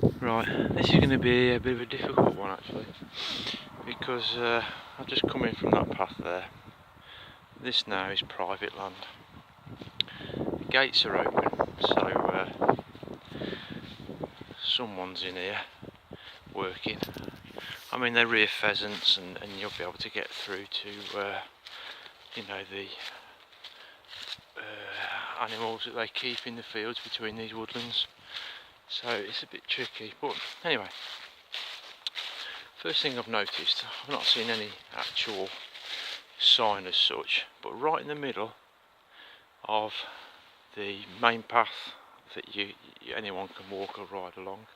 Right, this is going to be a bit of a difficult one actually, because I've just come in from that path there. This now is private land. The gates are open, so someone's in here working. I mean, they're rear pheasants, and you'll be able to get through to, you know, the animals that they keep in the fields between these woodlands. So it's a bit tricky, but anyway. First thing I've noticed, I've not seen any actual sign as such, but right in the middle of the main path that anyone can walk or ride along,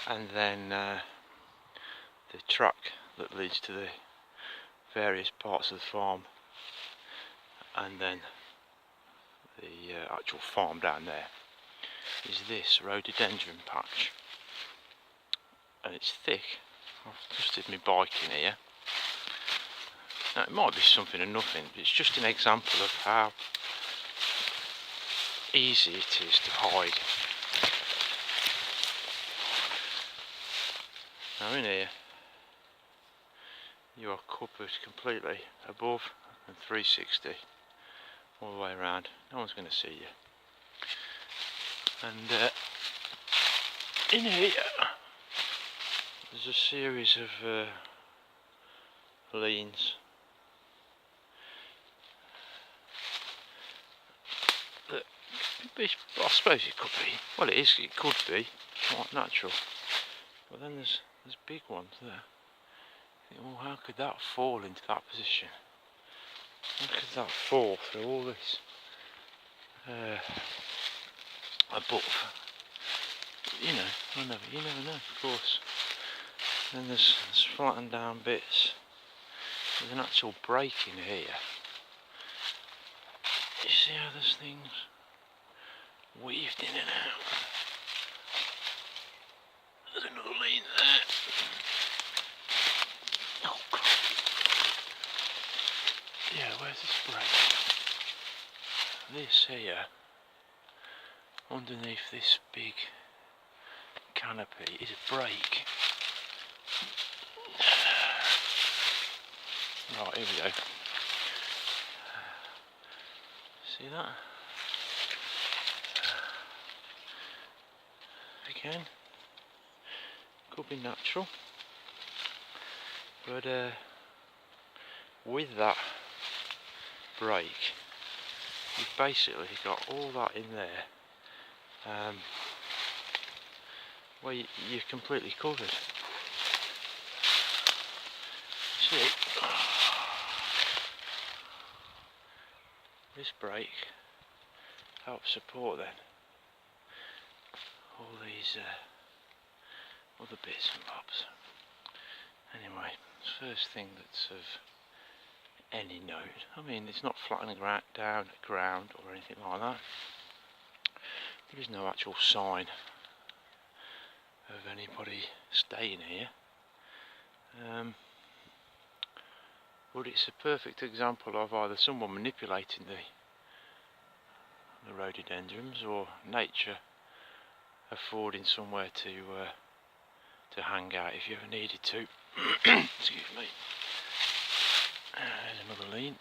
and then the track that leads to the various parts of the farm, and then the actual farm down there, is this rhododendron patch, and it's thick. I've just did my bike in here. Now it might be something or nothing, but it's just an example of how easy it is to hide. Now in here you are covered completely above and 360 all the way around. No one's going to see you. And in here there's a series of lanes that I suppose it could be, well it is, it could be quite natural, but then there's big ones there. I think, well, how could that fall into that position? How could that fall through all this above? You know, you never know, of course. Then there's flattened down bits. There's an actual break in here. You see how there's things weaved in and out. There's another lane there. Oh God. Yeah, where's this break? This here, underneath this big canopy, is a break. Right, here we go. See that? Again, could be natural, but with that break, you've basically got all that in there, where you're completely covered. See, this break helps support then all these other bits and bobs. Anyway, first thing that's of any note, I mean it's not flattening down ground or anything like that. There is no actual sign of anybody staying here, but it's a perfect example of either someone manipulating the rhododendrons, or nature affording somewhere to hang out if you ever needed to. Excuse me. There's another lean.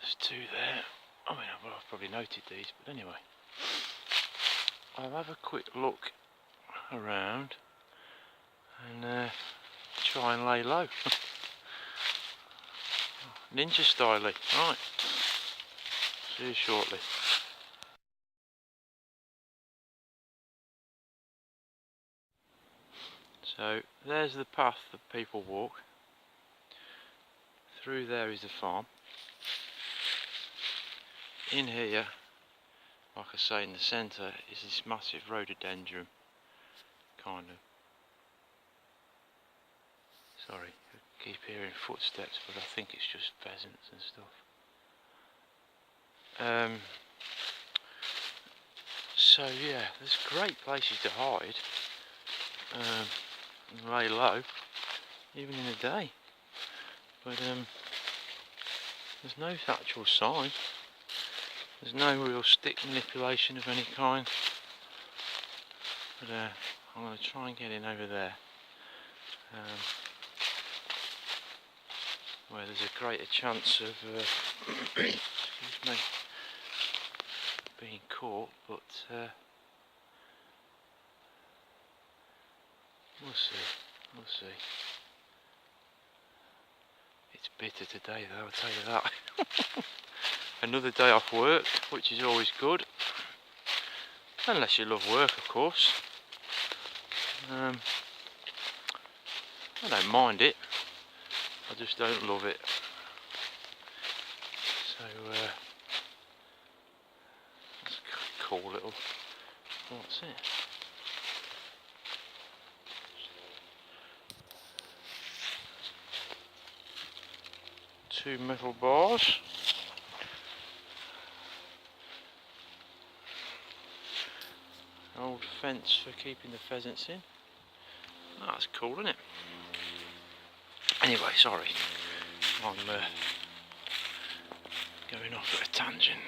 There's two there. I mean, I've probably noted these, but anyway. I'll have a quick look around and try and lay low. Ninja style, right. See you shortly. So there's the path that people walk. Through there is the farm. In here, like I say, in the centre is this massive rhododendron kind of. Sorry, I keep hearing footsteps, but I think it's just pheasants and stuff. So yeah, there's great places to hide and lay low, even in the day. But there's no actual sign. There's no real stick manipulation of any kind. but I'm going to try and get in over there, where there's a greater chance of excuse me, being caught, but we'll see. It's bitter today though, I'll tell you that. Another day off work, which is always good, unless you love work, of course. I don't mind it, I just don't love it. So that's a cool little, what's it? Two metal bars. Old fence for keeping the pheasants in. Oh, that's cool, isn't it? Anyway, sorry, I'm going off at a tangent.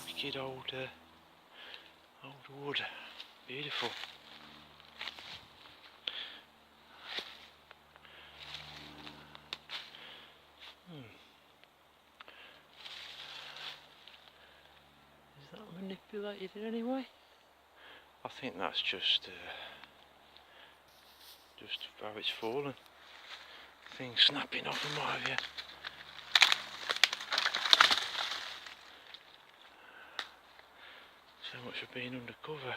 Wicked old wood, beautiful. Is that manipulated in any way? I think that's just how it's fallen. Things snapping off and what have you. So much for being undercover.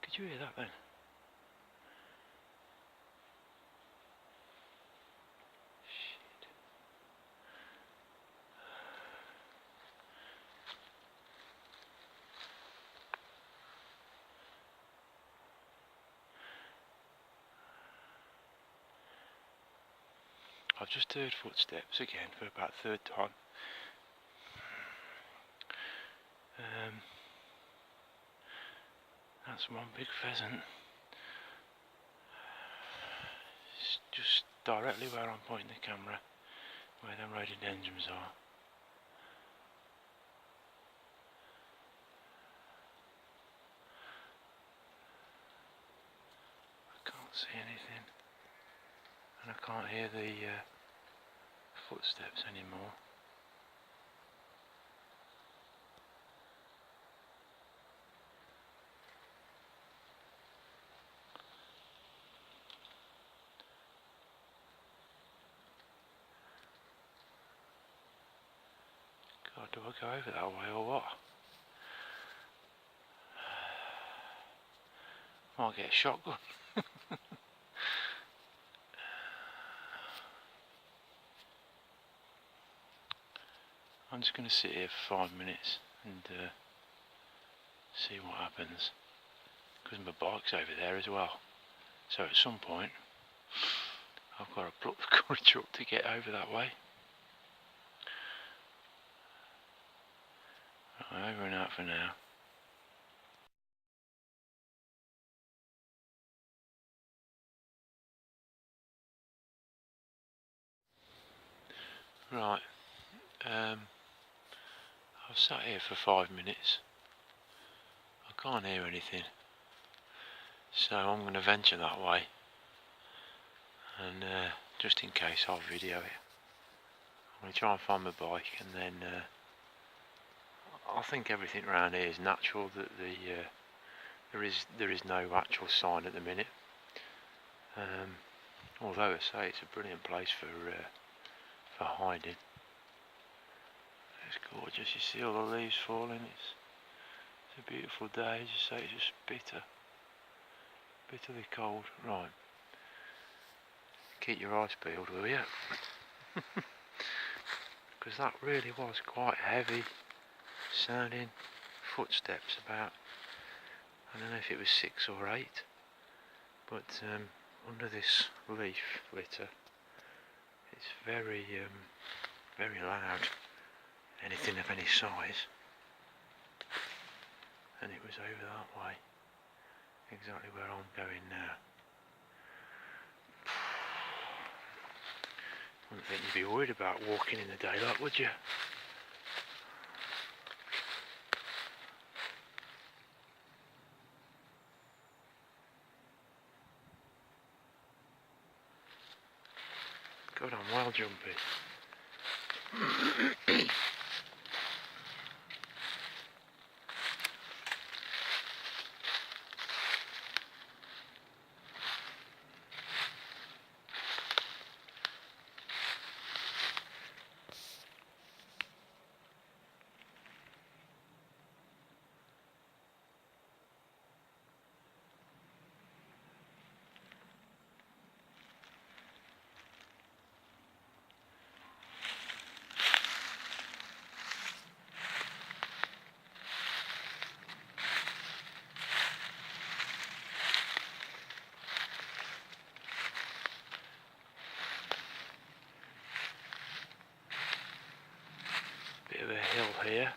Could you hear that then? Shit. I've just heard footsteps again for about the third time. That's one big pheasant. It's just directly where I'm pointing the camera, where them rhododendrons are. I can't see anything, and I can't hear the footsteps anymore. God, do I go over that way or what? Might get a shotgun. I'm just going to sit here for 5 minutes and see what happens, because my bike's over there as well, so at some point I've got to pluck the courage up to get over that way. Right, over and out for now. Right, I've sat here for 5 minutes. I can't hear anything, so I'm going to venture that way, and just in case I'll video it. I'm going to try and find my bike, and then I think everything around here is natural. That there is no actual sign at the minute. Although I say it's a brilliant place for hiding. It's gorgeous. You see all the leaves falling. It's a beautiful day. As you say, it's just bitterly cold. Right. Keep your eyes peeled, will you? Because that really was quite heavy sounding footsteps, about, I don't know if it was 6 or 8, but under this leaf litter it's very loud, anything of any size, and it was over that way, exactly where I'm going now. Wouldn't think you'd be worried about walking in the daylight, would you? God, I'm well jumpy. Bit of a hill here.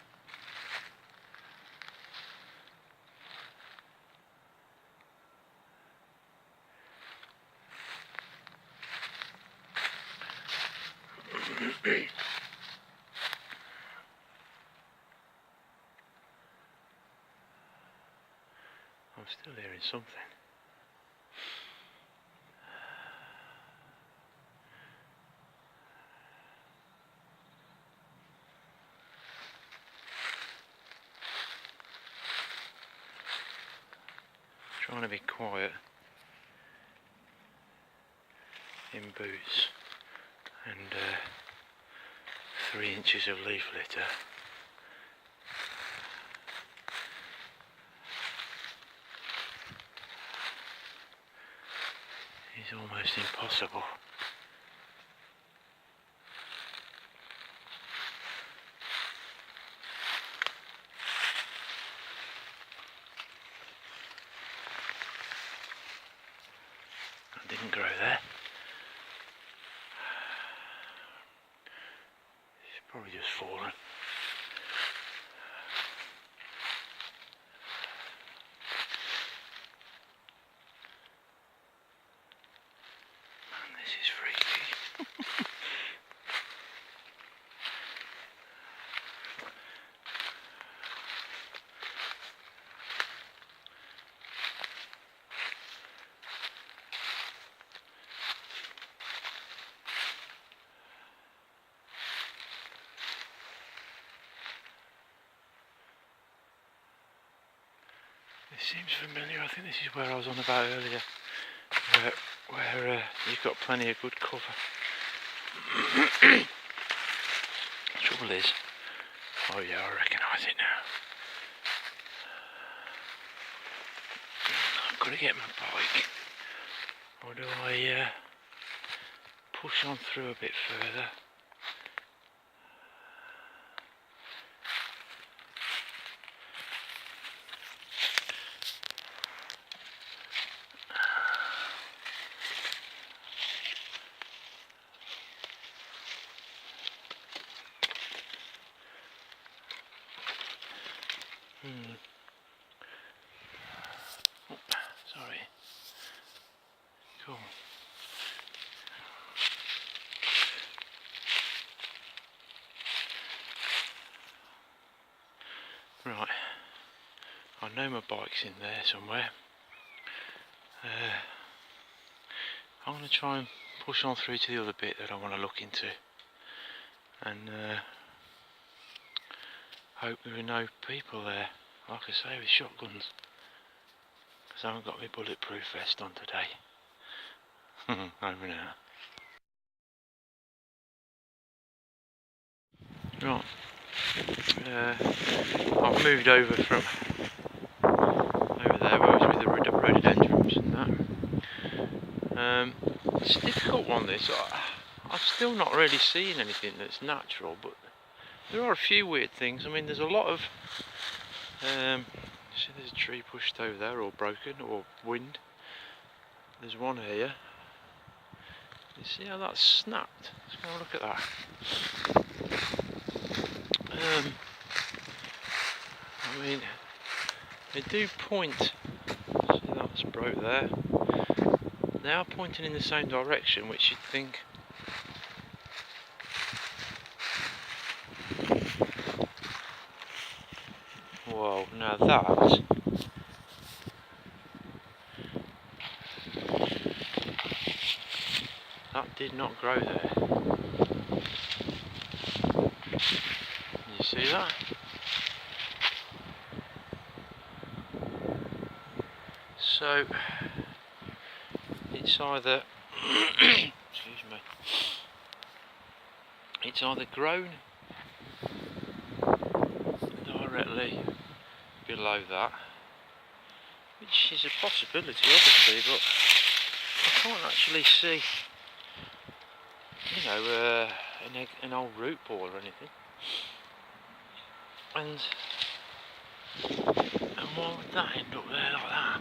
I'm still hearing something. Trying to be quiet in boots and 3 inches of leaf litter. Is almost impossible. That didn't grow there. It's probably just fallen. Man, this is freaky. This seems familiar. I think this is where I was on about earlier, where you've got plenty of good cover. The trouble is, oh yeah, I recognise it now. I've got to get my bike, or do I push on through a bit further? Oh, sorry. Cool. Right. I know my bike's in there somewhere. I'm going to try and push on through to the other bit that I want to look into. And hope there are no people there, like I say, with shotguns, because I haven't got my bulletproof vest on today. Over now. Right, I've moved over from over there where I was with the rhododendrons and that. It's a difficult one, this. I've still not really seen anything that's natural, but there are a few weird things. I mean, there's a lot of see, there's a tree pushed over there, or broken, or wind. There's one here. You see how that's snapped? Let's have a look at that. I mean, they do point. See, that's broke there. They are pointing in the same direction, which you'd think Now that did not grow there. You see that? So it's either excuse me, it's either grown directly below that, which is a possibility obviously, but I can't actually see, you know, an old root ball or anything. And why would that end up there like that?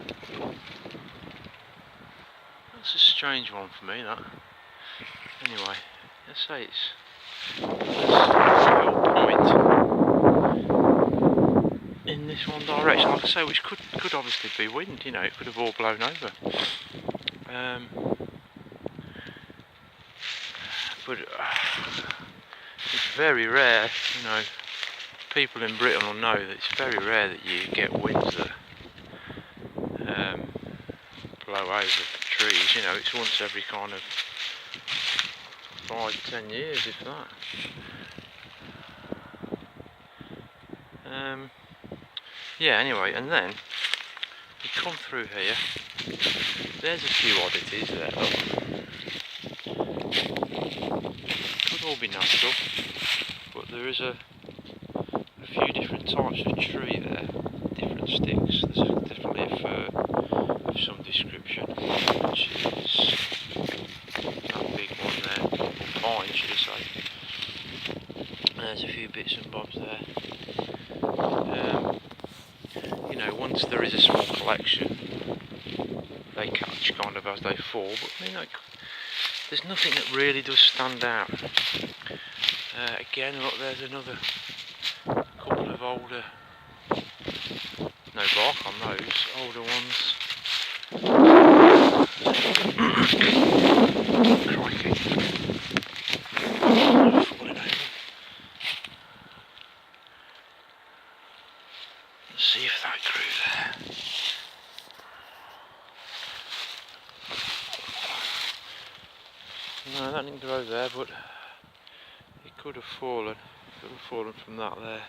That's a strange one for me, that. Anyway, let's say it's a point in this one direction, like I say, which could obviously be wind, you know, it could have all blown over. But it's very rare, you know, people in Britain will know that it's very rare that you get winds that blow over trees, you know, it's once every kind of 5-10 years, if that. Yeah, anyway, and then you come through here, there's a few oddities there, look. Could all be natural, but there is a few different types of tree there, different sticks. There's definitely a fir of some description, which is that big one there, or pine should I say. And there's a few bits and bobs there. You know, once there is a small collection, they catch kind of as they fall, but I mean, like, there's nothing that really does stand out. Again, look, there's another couple of older, no bark on those, older ones. Crikey. Falling over. Let's see if that grew there. No, that didn't grow there, but it could have fallen. It could have fallen from that there.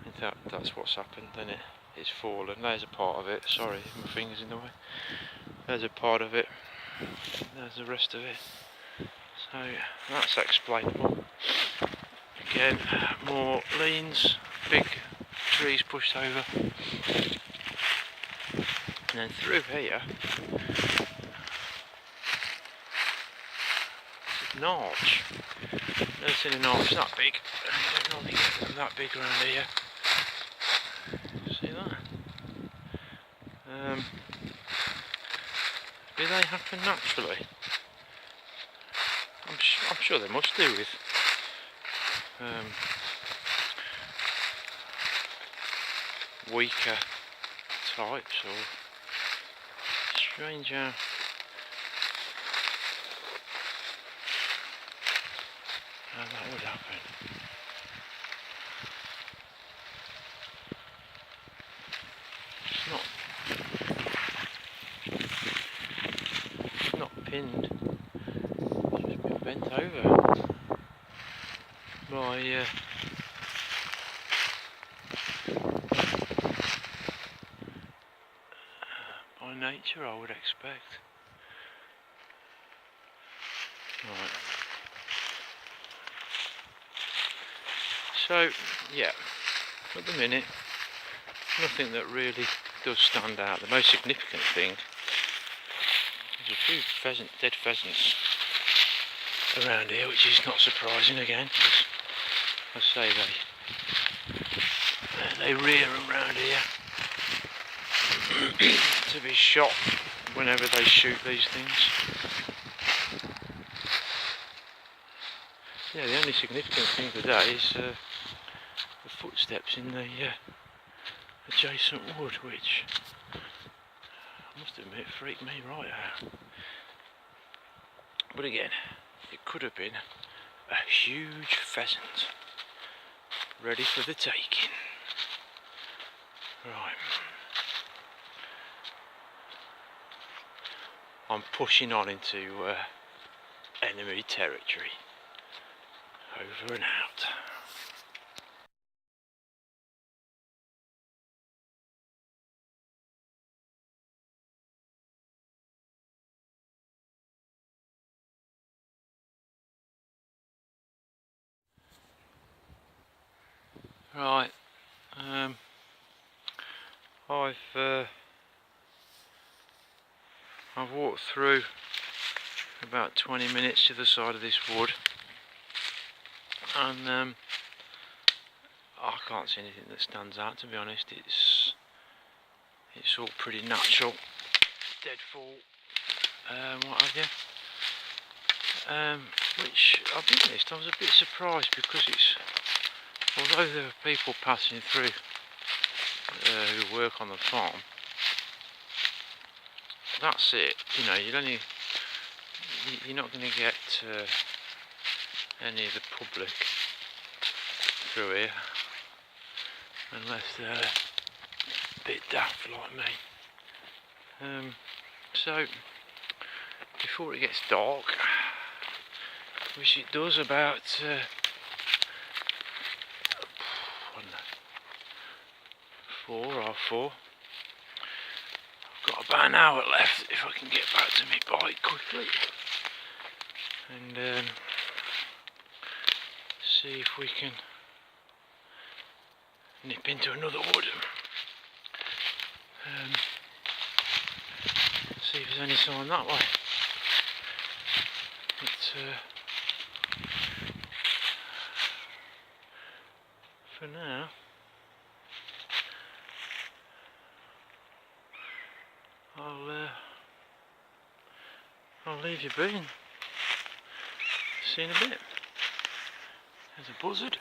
In fact, that's what's happened, then it's fallen. There's a part of it. Sorry, my finger's in the way. There's a part of it. There's the rest of it. So that's explainable. Again, more leans, big trees pushed over. And then through here, it's an arch. Never seen an arch that big. I don't normally get them that big around here. See that? Do they happen naturally? I'm sure they must do with weaker types, or strange how that would happen. It's not pinned, it's just been bent over by nature, I would expect. Right. So, yeah, at the minute, nothing that really does stand out. The most significant thing, there's a few dead pheasants around here, which is not surprising again, because I say they rear around here to be shot whenever they shoot these things. Yeah, the only significant thing today is the footsteps in the adjacent wood, which I must admit freaked me right out. But again, it could have been a huge pheasant ready for the taking. Right. I'm pushing on into enemy territory. Over and out. Right. I've walked through about 20 minutes to the side of this wood, and I can't see anything that stands out, to be honest. It's all pretty natural, deadfall, what have you. Which, I'll be honest, I was a bit surprised, because although there are people passing through who work on the farm, that's it. You know, you're not going to get any of the public through here unless they're a bit daft like me. So before it gets dark, which it does about I don't know, 4:30. I've got about an hour left if I can get back to my bike quickly, and see if we can nip into another wood. See if there's any sign that way. But for now, I'll leave you be and see you in a bit. There's a buzzard.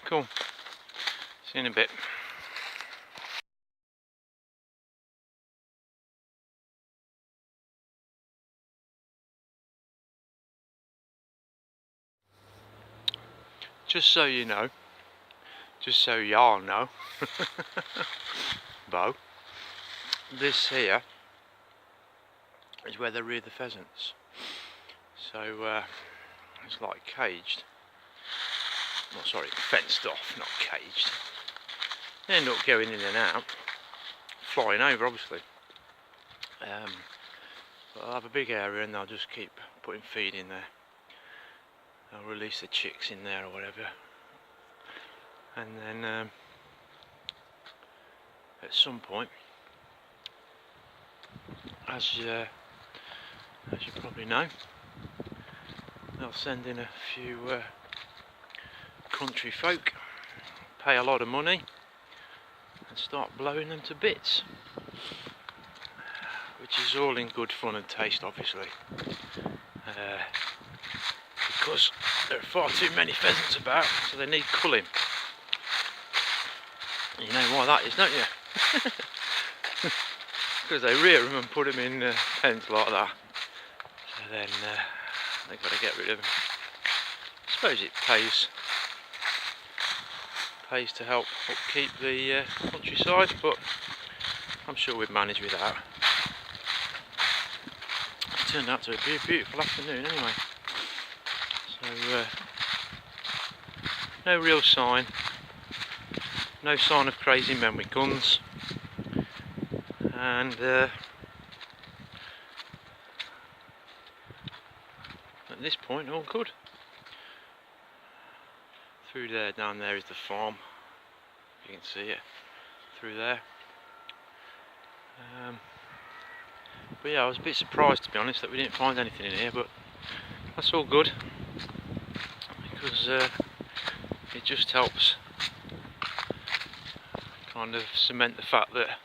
Cool. See you in a bit. Just so you know, just so y'all know, Bo, this here is where they rear the pheasants. So it's like caged. No, sorry, fenced off, not caged. They end up going in and out, flying over obviously. But I'll have a big area and they'll just keep putting feed in there. They'll release the chicks in there or whatever. And then at some point, as you probably know, they'll send in a few country folk, pay a lot of money and start blowing them to bits, which is all in good fun and taste obviously, because there are far too many pheasants about, so they need culling. You know why that is, don't you? Because they rear them and put them in pens like that, so then they've got to get rid of them. I suppose it pays to help upkeep the countryside, but I'm sure we'd manage without. It turned out to be a beautiful afternoon anyway, so no real sign, no sign of crazy men with guns, and at this point all good. Through there, down there is the farm, you can see it through there. But yeah, I was a bit surprised, to be honest, that we didn't find anything in here, but that's all good, because it just helps kind of cement the fact that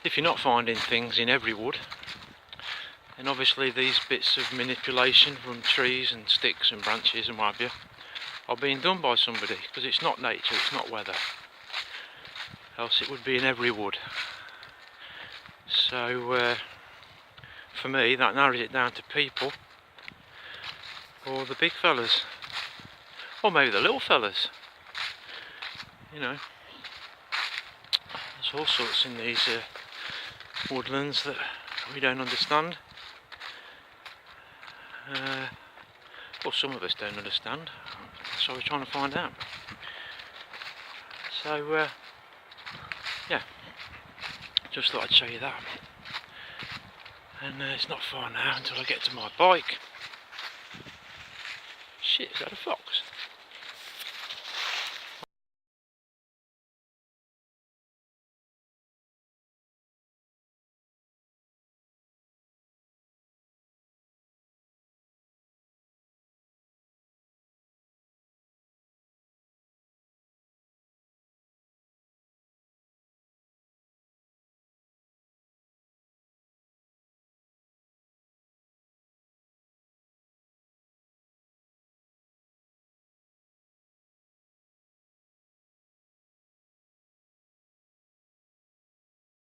if you're not finding things in every wood, And obviously these bits of manipulation from trees and sticks and branches and what have you are being done by somebody, because it's not nature, it's not weather, else it would be in every wood. So for me that narrows it down to people, or the big fellas, or maybe the little fellas. You know, there's all sorts in these woodlands that we don't understand. Well, some of us don't understand, so we're trying to find out. So yeah, just thought I'd show you that. And it's not far now until I get to my bike. Shit, is that a fox?